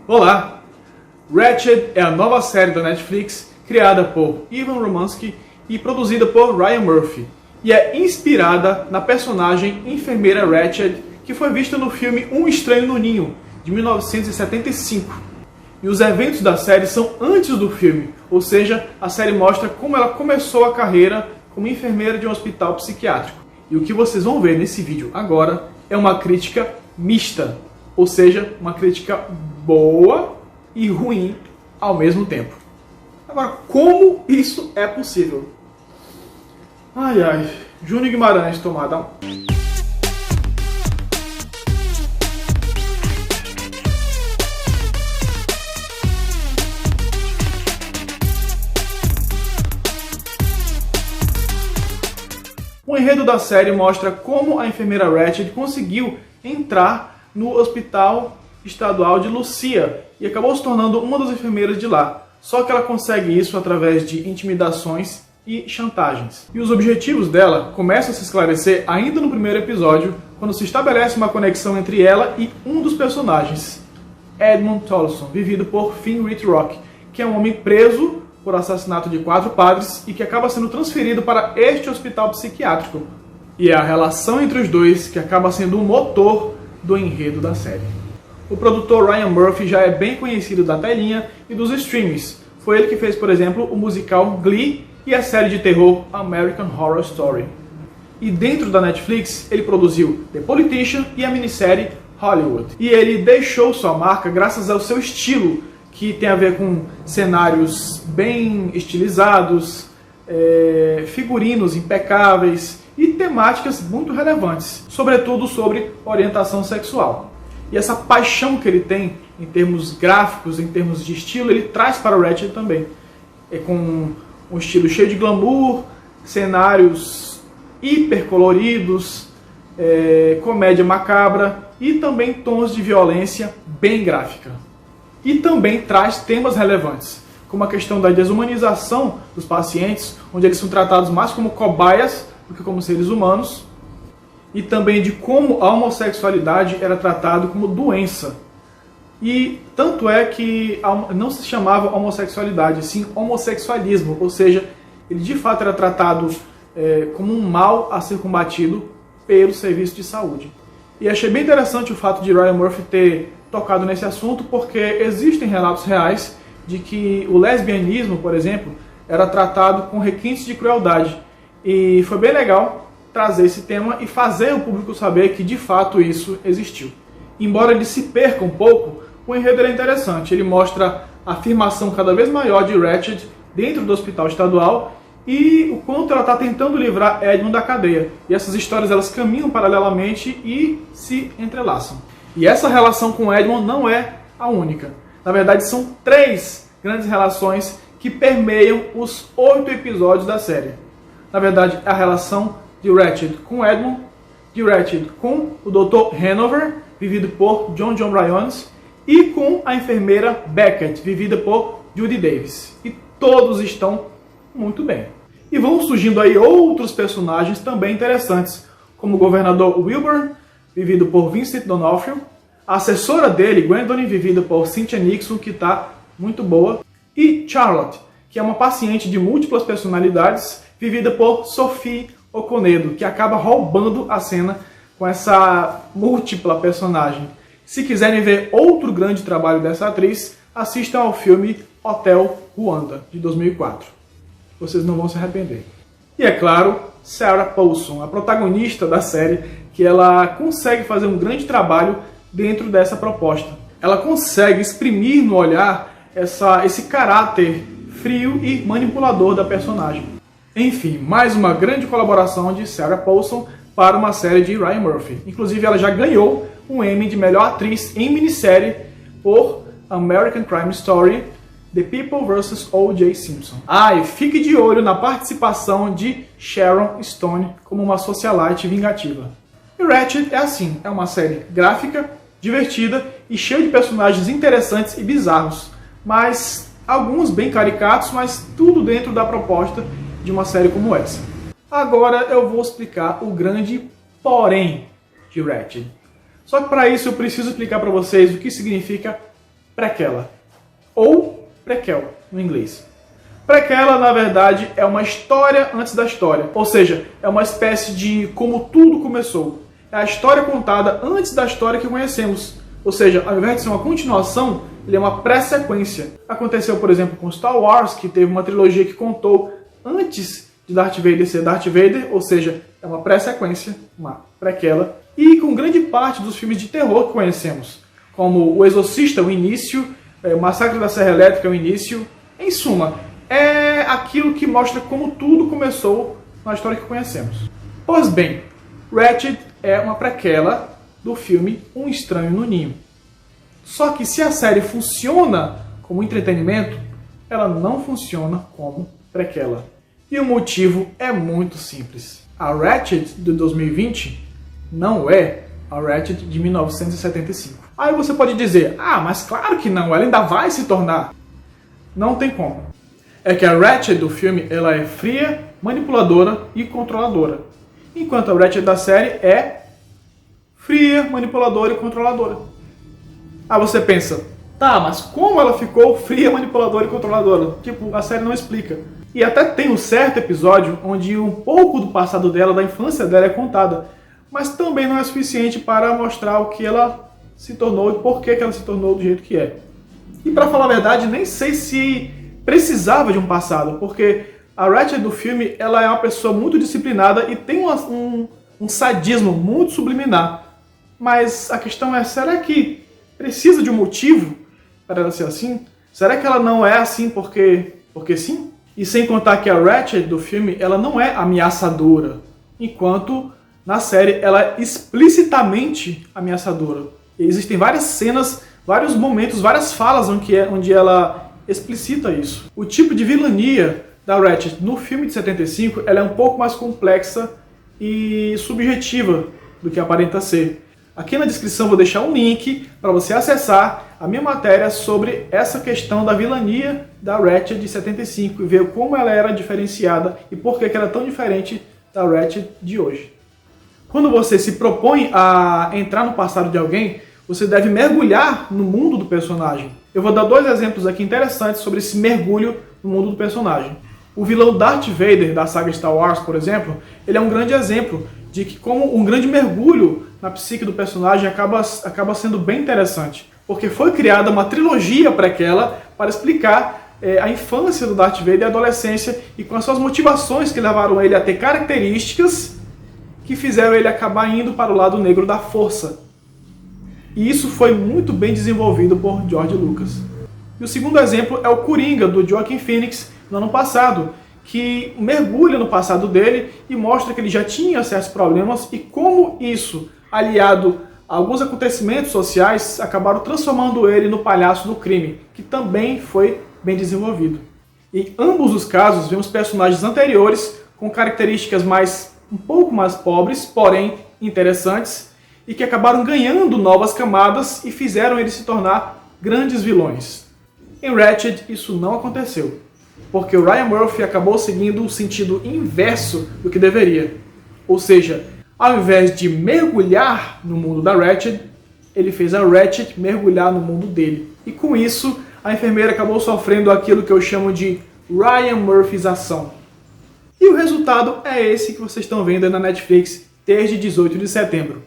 Olá! Ratched é a nova série da Netflix criada por Evan Romansky e produzida por Ryan Murphy, e é inspirada na personagem enfermeira Ratched, que foi vista no filme Um Estranho no Ninho, de 1975. E os eventos da série são antes do filme, ou seja, a série mostra como ela começou a carreira como enfermeira de um hospital psiquiátrico. E o que vocês vão ver nesse vídeo agora é uma crítica mista, ou seja, uma crítica boa e ruim ao mesmo tempo. Agora, como isso é possível? Ai, ai, Júnior Guimarães, tomada. O enredo da série mostra como a enfermeira Ratched conseguiu entrar no hospital estadual de Lucia e acabou se tornando uma das enfermeiras de lá. Só que ela consegue isso através de intimidações e chantagens. E os objetivos dela começam a se esclarecer ainda no primeiro episódio, quando se estabelece uma conexão entre ela e um dos personagens, Edmund Tolson, vivido por Finn Wittrock, que é um homem preso por assassinato de 4 padres e que acaba sendo transferido para este hospital psiquiátrico. E é a relação entre os dois que acaba sendo o motor do enredo da série. O produtor Ryan Murphy já é bem conhecido da telinha e dos streams. Foi ele que fez, por exemplo, o musical Glee e a série de terror American Horror Story. E dentro da Netflix, ele produziu The Politician e a minissérie Hollywood. E ele deixou sua marca graças ao seu estilo, que tem a ver com cenários bem estilizados, figurinos impecáveis e temáticas muito relevantes, sobretudo sobre orientação sexual. E essa paixão que ele tem em termos gráficos, em termos de estilo, ele traz para o Ratched também. É com um estilo cheio de glamour, cenários hiper coloridos, comédia macabra e também tons de violência bem gráfica. E também traz temas relevantes, como a questão da desumanização dos pacientes, onde eles são tratados mais como cobaias do que como seres humanos, e também de como a homossexualidade era tratada como doença. E tanto é que não se chamava homossexualidade, sim homossexualismo, ou seja, ele de fato era tratado como um mal a ser combatido pelo serviço de saúde. E achei bem interessante o fato de Ryan Murphy ter tocado nesse assunto, porque existem relatos reais de que o lesbianismo, por exemplo, era tratado com requintes de crueldade. E foi bem legal trazer esse tema e fazer o público saber que de fato isso existiu. Embora ele se perca um pouco, o enredo é interessante. Ele mostra a afirmação cada vez maior de Ratched dentro do hospital estadual e o quanto ela está tentando livrar Edmund da cadeia. E essas histórias elas caminham paralelamente e se entrelaçam. E essa relação com Edmund não é a única. Na verdade, são 3 grandes relações que permeiam os 8 episódios da série. Na verdade, a relação de Ratched com Edmund, de Ratched com o Dr. Hanover, vivido por John Briones, e com a enfermeira Beckett, vivida por Judy Davis. E todos estão muito bem. E vão surgindo aí outros personagens também interessantes, como o governador Wilbur, vivido por Vincent D'Onofrio, a assessora dele, Gwendolyn, vivida por Cynthia Nixon, que está muito boa, e Charlotte, que é uma paciente de múltiplas personalidades, vivida por Sophie Okonedo, que acaba roubando a cena com essa múltipla personagem. Se quiserem ver outro grande trabalho dessa atriz, assistam ao filme Hotel Ruanda, de 2004. Vocês não vão se arrepender. E é claro, Sarah Paulson, a protagonista da série, que ela consegue fazer um grande trabalho dentro dessa proposta. Ela consegue exprimir no olhar esse caráter frio e manipulador da personagem. Enfim, mais uma grande colaboração de Sarah Paulson para uma série de Ryan Murphy. Inclusive, ela já ganhou um Emmy de melhor atriz em minissérie por American Crime Story, The People vs. O.J. Simpson. E fique de olho na participação de Sharon Stone como uma socialite vingativa. E Ratched é assim, é uma série gráfica, divertida e cheia de personagens interessantes e bizarros, mas alguns bem caricatos, mas tudo dentro da proposta de uma série como essa. Agora eu vou explicar o grande porém de Ratched. Só que para isso eu preciso explicar para vocês o que significa prequela, ou prequel no inglês. Prequela, na verdade, é uma história antes da história, ou seja, é uma espécie de como tudo começou. É a história contada antes da história que conhecemos, ou seja, ao invés de ser uma continuação, ele é uma pré-sequência. Aconteceu, por exemplo, com Star Wars, que teve uma trilogia que contou antes de Darth Vader ser Darth Vader, ou seja, é uma pré-sequência, uma prequela, e com grande parte dos filmes de terror que conhecemos, como O Exorcista, o início, o Massacre da Serra Elétrica, o início. Em suma, é aquilo que mostra como tudo começou na história que conhecemos. Pois bem, Ratched é uma prequela do filme Um Estranho no Ninho. Só que se a série funciona como entretenimento, ela não funciona como prequela. E o motivo é muito simples. A Ratched de 2020 não é a Ratched de 1975. Aí você pode dizer, mas claro que não, ela ainda vai se tornar. Não tem como. É que a Ratched do filme ela é fria, manipuladora e controladora. Enquanto a Ratched da série é fria, manipuladora e controladora. Aí você pensa, mas como ela ficou fria, manipuladora e controladora? Tipo, a série não explica. E até tem um certo episódio onde um pouco do passado dela, da infância dela, é contada. Mas também não é suficiente para mostrar o que ela se tornou e por que ela se tornou do jeito que é. E para falar a verdade, nem sei se precisava de um passado, porque a Ratched do filme ela é uma pessoa muito disciplinada e tem um sadismo muito subliminar. Mas a questão é, será que precisa de um motivo para ela ser assim? Será que ela não é assim porque sim? E sem contar que a Ratched do filme ela não é ameaçadora, enquanto na série ela é explicitamente ameaçadora. E existem várias cenas, vários momentos, várias falas onde ela explicita isso. O tipo de vilania da Ratched no filme de 75 ela é um pouco mais complexa e subjetiva do que aparenta ser. Aqui na descrição vou deixar um link para você acessar a minha matéria sobre essa questão da vilania da Ratched de 75 e ver como ela era diferenciada e por que ela é tão diferente da Ratched de hoje. Quando você se propõe a entrar no passado de alguém, você deve mergulhar no mundo do personagem. Eu vou dar dois exemplos aqui interessantes sobre esse mergulho no mundo do personagem. O vilão Darth Vader da saga Star Wars, por exemplo, ele é um grande exemplo de que como um grande mergulho na psique do personagem acaba sendo bem interessante. Porque foi criada uma trilogia prequela para explicar a infância do Darth Vader e a adolescência e com as suas motivações que levaram ele a ter características que fizeram ele acabar indo para o lado negro da força. E isso foi muito bem desenvolvido por George Lucas. E o segundo exemplo é o Coringa, do Joaquin Phoenix, no ano passado, que mergulha no passado dele e mostra que ele já tinha certos problemas e como isso, aliado a alguns acontecimentos sociais, acabaram transformando ele no palhaço do crime, que também foi bem desenvolvido. Em ambos os casos, vemos personagens anteriores com características um pouco mais pobres, porém interessantes, e que acabaram ganhando novas camadas e fizeram ele se tornar grandes vilões. Em Ratched, isso não aconteceu, porque o Ryan Murphy acabou seguindo o sentido inverso do que deveria. Ou seja, ao invés de mergulhar no mundo da Ratched, ele fez a Ratched mergulhar no mundo dele. E com isso, a enfermeira acabou sofrendo aquilo que eu chamo de Ryan Murphyização. E o resultado é esse que vocês estão vendo aí na Netflix desde 18 de setembro.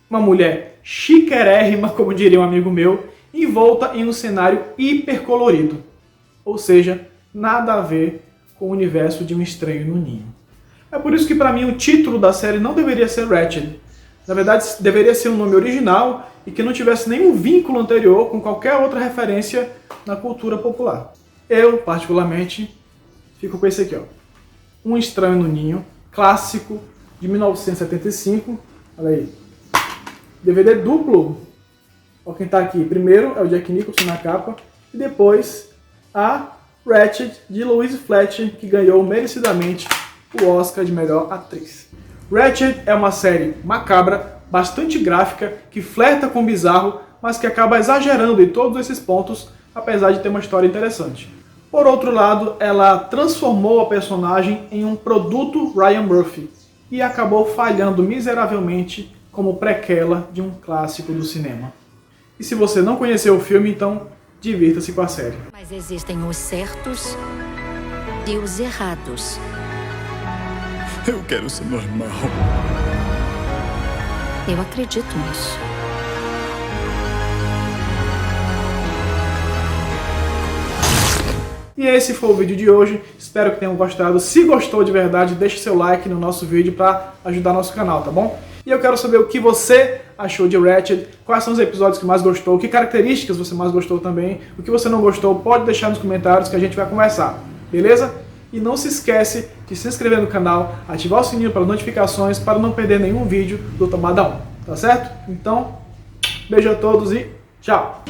Uma mulher chiquérrima, como diria um amigo meu, envolta em um cenário hipercolorido. Ou seja, nada a ver com o universo de Um Estranho no Ninho. É por isso que para mim o título da série não deveria ser Ratched. Na verdade, deveria ser um nome original e que não tivesse nenhum vínculo anterior com qualquer outra referência na cultura popular. Eu, particularmente, fico com esse aqui, ó. Um Estranho no Ninho, clássico, de 1975. Olha aí. DVD duplo. Olha quem tá aqui. Primeiro é o Jack Nicholson na capa e depois a Ratched de Louise Fletcher, que ganhou merecidamente o Oscar de melhor atriz. Ratched é uma série macabra, bastante gráfica, que flerta com o bizarro, mas que acaba exagerando em todos esses pontos, apesar de ter uma história interessante. Por outro lado, ela transformou a personagem em um produto Ryan Murphy e acabou falhando miseravelmente como prequela de um clássico do cinema. E se você não conheceu o filme, então divirta-se com a série. Mas existem os certos e os errados. Eu quero ser normal. Eu acredito nisso. E esse foi o vídeo de hoje, espero que tenham gostado. Se gostou de verdade, deixe seu like no nosso vídeo para ajudar nosso canal, tá bom? E eu quero saber o que você achou de Ratched, quais são os episódios que mais gostou, que características você mais gostou também, o que você não gostou, pode deixar nos comentários que a gente vai conversar, beleza? E não se esquece de se inscrever no canal, ativar o sininho para notificações para não perder nenhum vídeo do Tomada 1, tá certo? Então, beijo a todos e tchau!